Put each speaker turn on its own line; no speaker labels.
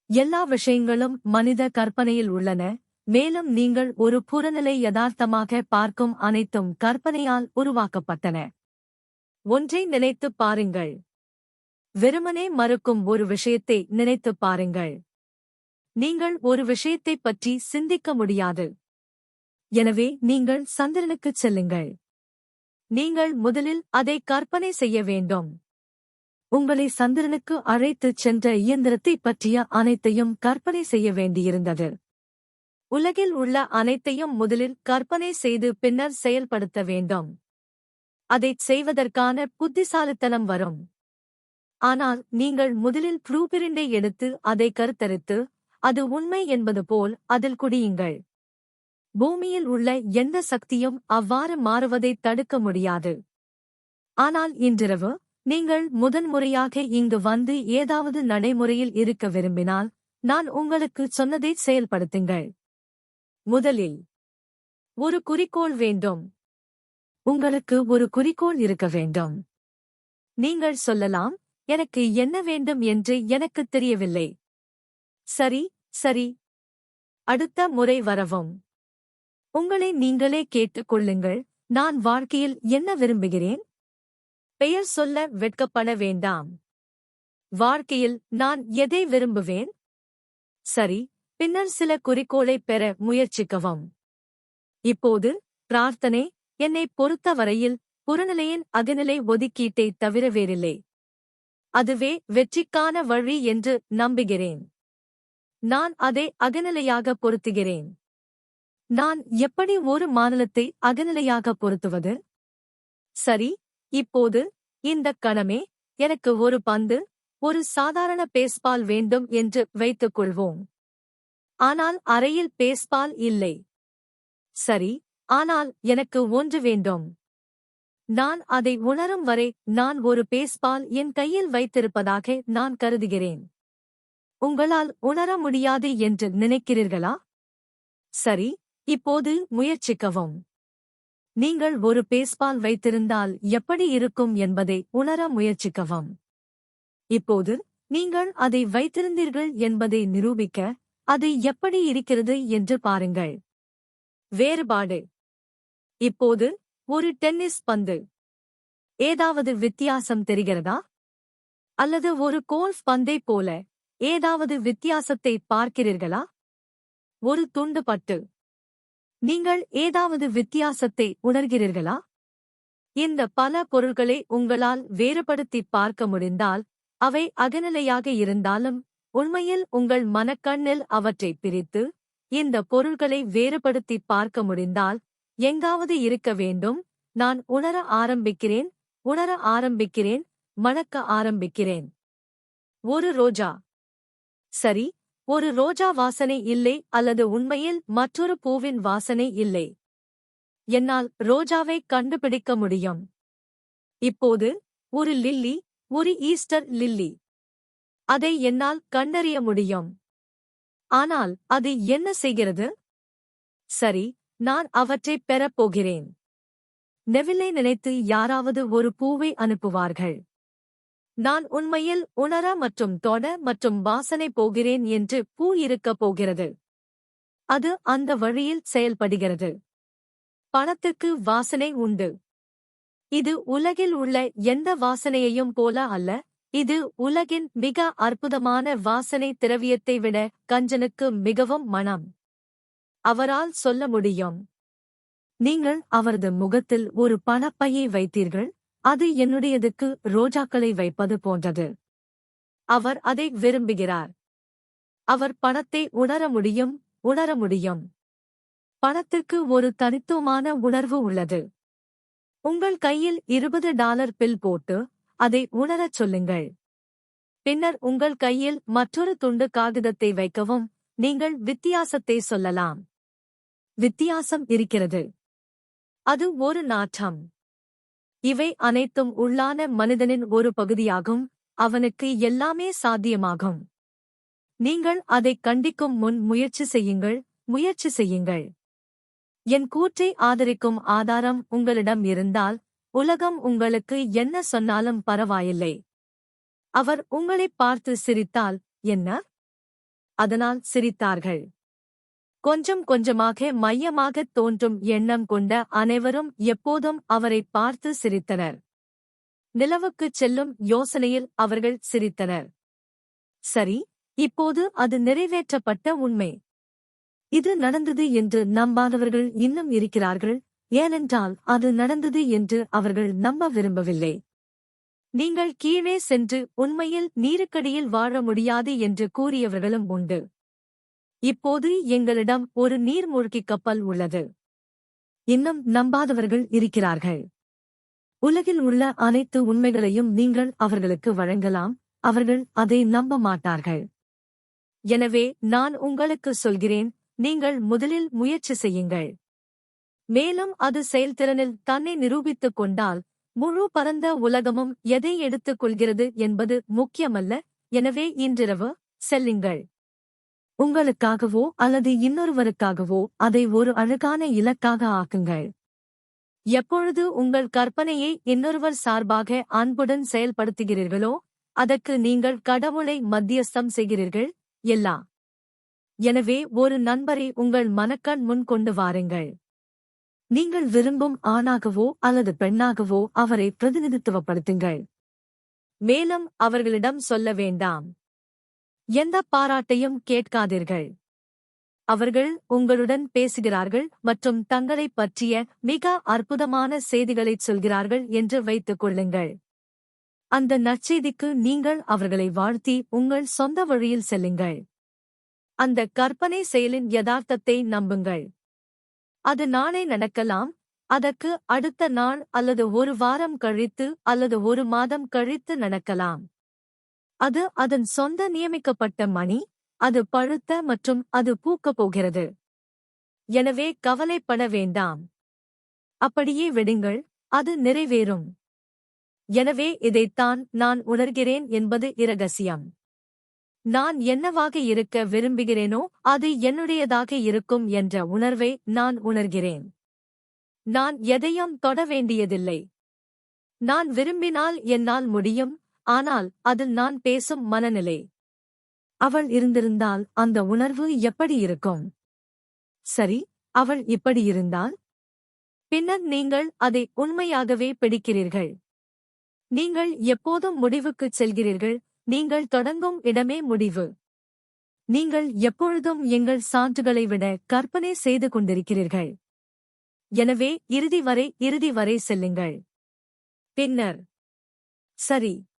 எல்லா விஷயங்களும் மனித கற்பனையில் உள்ளன, மேலும் நீங்கள் ஒரு புறநிலை யதார்த்தமாக பார்க்கும் அனைத்தும் கற்பனையால் உருவாக்கப்பட்டன. ஒன்றை நினைத்துப் பாருங்கள். வெறுமனே மறுக்கும் ஒரு விஷயத்தை நினைத்துப் பாருங்கள். நீங்கள் ஒரு விஷயத்தைப் பற்றி சிந்திக்க முடியாது. எனவே நீங்கள் சந்திரனுக்குச் செல்லுங்கள். நீங்கள் முதலில் அதை கற்பனை செய்ய வேண்டும். உங்களை சந்திரனுக்கு அழைத்துச் சென்ற இயந்திரத்தைப் பற்றிய அனைத்தையும் கற்பனை செய்ய வேண்டியிருந்தது. உலகில் உள்ள அனைத்தையும் முதலில் கற்பனை செய்து பின்னர் செயல்படுத்த வேண்டும். அதைச் செய்வதற்கான புத்திசாலித்தனம் வரும். ஆனால் நீங்கள் முதலில் ப்ளூபிரிண்டை எடுத்து அதை கருத்தரித்து, அது உண்மை என்பது போல் அதில் குடியுங்கள். பூமியில் உள்ள எந்த சக்தியும் அவ்வாறு மாறுவதைத் தடுக்க முடியாது. ஆனால் இன்றிரவு நீங்கள் முதன்முறையாக இங்கு வந்து ஏதாவது நடைமுறையில் இருக்க விரும்பினால், நான் உங்களுக்குச் சொன்னதைச் செயல்படுத்துங்கள். முதலில் ஒரு குறிக்கோள் வேண்டும். உங்களுக்கு ஒரு குறிக்கோள் இருக்க வேண்டும். நீங்கள் சொல்லலாம், எனக்கு என்ன வேண்டும் என்று எனக்குத் தெரியவில்லை. சரி, சரி. அடுத்த முறை வரவும். உங்களை நீங்களே கேட்டுக் கொள்ளுங்கள், நான் வாழ்க்கையில் என்ன விரும்புகிறேன்? பெயர் சொல்ல வெட்கப்பட வேண்டாம். வாழ்க்கையில் நான் எதை விரும்புவேன்? சரி, பின்னர் சில குறிக்கோளைப் பெற முயற்சிக்கவும். இப்போது பிரார்த்தனை, என்னைப் பொறுத்தவரையில் புறநிலையின் அகநிலை ஒதுக்கீட்டைத் தவிர வேறில்லை. அதுவே வெற்றிக்கான வழி என்று நம்புகிறேன். நான் அதை அகநிலையாக பொருத்துகிறேன். நான் எப்படி ஒரு மாநிலத்தை அகநிலையாக பொருத்துவது? சரி, இப்போது இந்தக் கணமே எனக்கு ஒரு பந்து, ஒரு சாதாரண பேஸ்பால் வேண்டும் என்று வைத்துக் கொள்வோம். ஆனால் அறையில் பேஸ்பால் இல்லை. சரி, ஆனால் எனக்கு ஒன்று வேண்டும். நான் அதை உணரும் வரை நான் ஒரு பேஸ்பால் என் கையில் வைத்திருப்பதாக நான் கருதுகிறேன். உங்களால் உணர முடியாது என்று நினைக்கிறீர்களா? சரி, இப்போது முயற்சிக்கவும். நீங்கள் ஒரு பேஸ்பால் வைத்திருந்தால் எப்படி இருக்கும் என்பதை உணர முயற்சிக்கவும். இப்போது நீங்கள் அதை வைத்திருந்தீர்கள் என்பதை நிரூபிக்க அது எப்படி இருக்கிறது என்று பாருங்கள். வேறுபாடு. இப்போது ஒரு டென்னிஸ் பந்து. ஏதாவது வித்தியாசம் தெரிகிறதா? அல்லது ஒரு கோல்ஃப் பந்தைப் போல ஏதாவது வித்தியாசத்தை பார்க்கிறீர்களா? ஒரு துண்டு பட்டு. நீங்கள் ஏதாவது வித்தியாசத்தை உணர்கிறீர்களா? இந்த பல பொருள்களை உங்களால் வேறுபடுத்திப் பார்க்க முடிந்தால், அவை அகநிலையாக இருந்தாலும், உண்மையில் உங்கள் மனக்கண்ணில் அவற்றைப் பிரித்து, இந்த பொருள்களை வேறுபடுத்திப் பார்க்க முடிந்தால், எங்காவது இருக்க வேண்டும். நான் உணர ஆரம்பிக்கிறேன், உணர ஆரம்பிக்கிறேன், மணக்க ஆரம்பிக்கிறேன். ஒரு ரோஜா. சரி, ஒரு ரோஜா வாசனை இல்லை அல்லது உண்மையில் மற்றொரு பூவின் வாசனை இல்லை. என்னால் ரோஜாவைக் கண்டுபிடிக்க முடியும். இப்போது ஒரு லில்லி, ஒரு ஈஸ்டர் லில்லி. அதை என்னால் கண்டறிய முடியும். ஆனால் அது என்ன செய்கிறது? சரி, நான் அவற்றைப் பெறப் போகிறேன். நெவிலை நினைத்து யாராவது ஒரு பூவை அனுப்புவார்கள். நான் உண்மையில் உணர மற்றும் தொட மற்றும் வாசனை போகிறேன் என்று பூ இருக்கப் போகிறது. அது அந்த வழியில் செயல்படுகிறது. பணத்துக்கு வாசனை உண்டு. இது உலகில் உள்ள எந்த வாசனையையும் போல அல்ல, இது உலகின் மிக அற்புதமான வாசனை திரவியத்தை விட கஞ்சனுக்கு மிகவும் மணம். அவரால் சொல்ல முடியும். நீங்கள் அவரது முகத்தில் ஒரு பணப்பையை வைத்தீர்கள், அது என்னுடையதுக்கு ரோஜாக்களை வைப்பது போன்றது. அவர் அதை விரும்புகிறார். அவர் பணத்தை உணர முடியும், உணர முடியும். பணத்திற்கு ஒரு தனித்துவமான உணர்வு உள்ளது. உங்கள் கையில் $20 பில் போட்டு, அதை உணரச் சொல்லுங்கள். பின்னர் உங்கள் கையில் மற்றொரு துண்டு காகிதத்தை வைக்கவும், நீங்கள் வித்தியாசத்தை சொல்லலாம். வித்தியாசம் இருக்கிறது. அது ஒரு நாற்றம். இவை அனைத்தும் உள்ளான மனிதனின் ஒரு பகுதியாகும், அவனுக்கு எல்லாமே சாத்தியமாகும். நீங்கள் அதைக் கண்டிக்கும் முன் முயற்சி செய்யுங்கள், முயற்சி செய்யுங்கள். என் கூற்றை ஆதரிக்கும் ஆதாரம் உங்களிடம் இருந்தால், உலகம் உங்களுக்கு என்ன சொன்னாலும் பரவாயில்லை. அவர் உங்களைப் பார்த்து சிரித்தால் என்ன? அதனால் சிரித்தார்கள். கொஞ்சம் கொஞ்சமாக மையமாகத் தோன்றும் எண்ணம் கொண்ட அனைவரும் எப்போதும் அவரைப் பார்த்து சிரித்தனர். நிலவுக்குச் செல்லும் யோசனையில் அவர்கள் சிரித்தனர். சரி, இப்போது அது நிறைவேற்றப்பட்ட உண்மை. இது நடந்தது என்று நம்பாதவர்கள் இன்னும் இருக்கிறார்கள், ஏனென்றால் அது நடந்தது என்று அவர்கள் நம்ப விரும்பவில்லை. நீங்கள் கீழே சென்று உண்மையில் நீருக்கடியில் வாழ முடியாது என்று கூறியவர்களும் உண்டு. இப்போது எங்களிடம் ஒரு நீர்மூழ்கிக் கப்பல் உள்ளது. இன்னும் நம்பாதவர்கள் இருக்கிறார்கள். உலகில் உள்ள அனைத்து உண்மைகளையும் நீங்கள் அவர்களுக்கு வழங்கலாம், அவர்கள் அதை நம்ப மாட்டார்கள். எனவே நான் உங்களுக்கு சொல்கிறேன், நீங்கள் முதலில் முயற்சி செய்யுங்கள். மேலும் அது செயல்திறனில் தன்னை நிரூபித்துக் கொண்டால், முழு பரந்த உலகமும் எதை எடுத்துக் கொள்கிறது என்பது முக்கியமல்ல. எனவே இன்றிரவு செல்லுங்கள். உங்களுக்காகவோ அல்லது இன்னொருவருக்காகவோ அதை ஒரு அழகான இலக்காக ஆக்குங்கள். எப்பொழுது உங்கள் கற்பனையை இன்னொருவர் சார்பாக அன்புடன் செயல்படுத்துகிறீர்களோ, அதற்கு நீங்கள் கடவுளை மத்தியஸ்தம் செய்கிறீர்கள். எல்லா. எனவே ஒரு நண்பரை உங்கள் மனக்கண் முன் கொண்டு வாருங்கள். நீங்கள் விரும்பும் ஆணாகவோ அல்லது பெண்ணாகவோ அவரை பிரதிநிதித்துவப்படுத்துங்கள். மேலும் அவர்களிடம் சொல்ல வேண்டாம். எந்த பாராட்டையும் கேட்காதீர்கள். அவர்கள் உங்களுடன் பேசுகிறார்கள் மற்றும் தங்களைப் பற்றிய மிக அற்புதமான செய்திகளைச் சொல்கிறார்கள் என்று வைத்துக் கொள்ளுங்கள். அந்த நற்செய்திக்கு நீங்கள் அவர்களை வாழ்த்தி உங்கள் சொந்த வழியில் செல்லுங்கள். அந்த கற்பனை செயலின் யதார்த்தத்தை நம்புங்கள். அது நாளை நடக்கலாம், அதற்கு அடுத்த நாள் அல்லது ஒரு வாரம் கழித்து அல்லது ஒரு மாதம் கழித்து நடக்கலாம். அது அதன் சொந்த நியமிக்கப்பட்ட மணி, அது பழுத்த மற்றும் அது பூக்கப் போகிறது. எனவே கவலைப்பட வேண்டாம். அப்படியே விடுங்கள், அது நிறைவேறும். எனவே இதைத்தான் நான் உணர்கிறேன் என்பது இரகசியம். நான் என்னவாக இருக்க விரும்புகிறேனோ அது என்னுடையதாக இருக்கும் என்ற உணர்வை நான் உணர்கிறேன். நான் எதையும் தொட வேண்டியதில்லை. நான் விரும்பினால் என்னால் முடியும், ஆனால் அதில் நான் பேசும் மனநிலை. அவள் இருந்திருந்தால் அந்த உணர்வு எப்படி இருக்கும்? சரி, அவள் இப்படி இருந்தால்? பின்னர் நீங்கள் அதை உண்மையாகவே பிடிக்கிறீர்கள். நீங்கள் எப்போதும் முடிவுக்குச் செல்கிறீர்கள், நீங்கள் தொடங்கும் இடமே முடிவு. நீங்கள் எப்பொழுதும் எங்கள் சான்றுகளை விட கற்பனை செய்து கொண்டிருக்கிறீர்கள். எனவே இறுதி வரை செல்லுங்கள். பின்னர் சரி.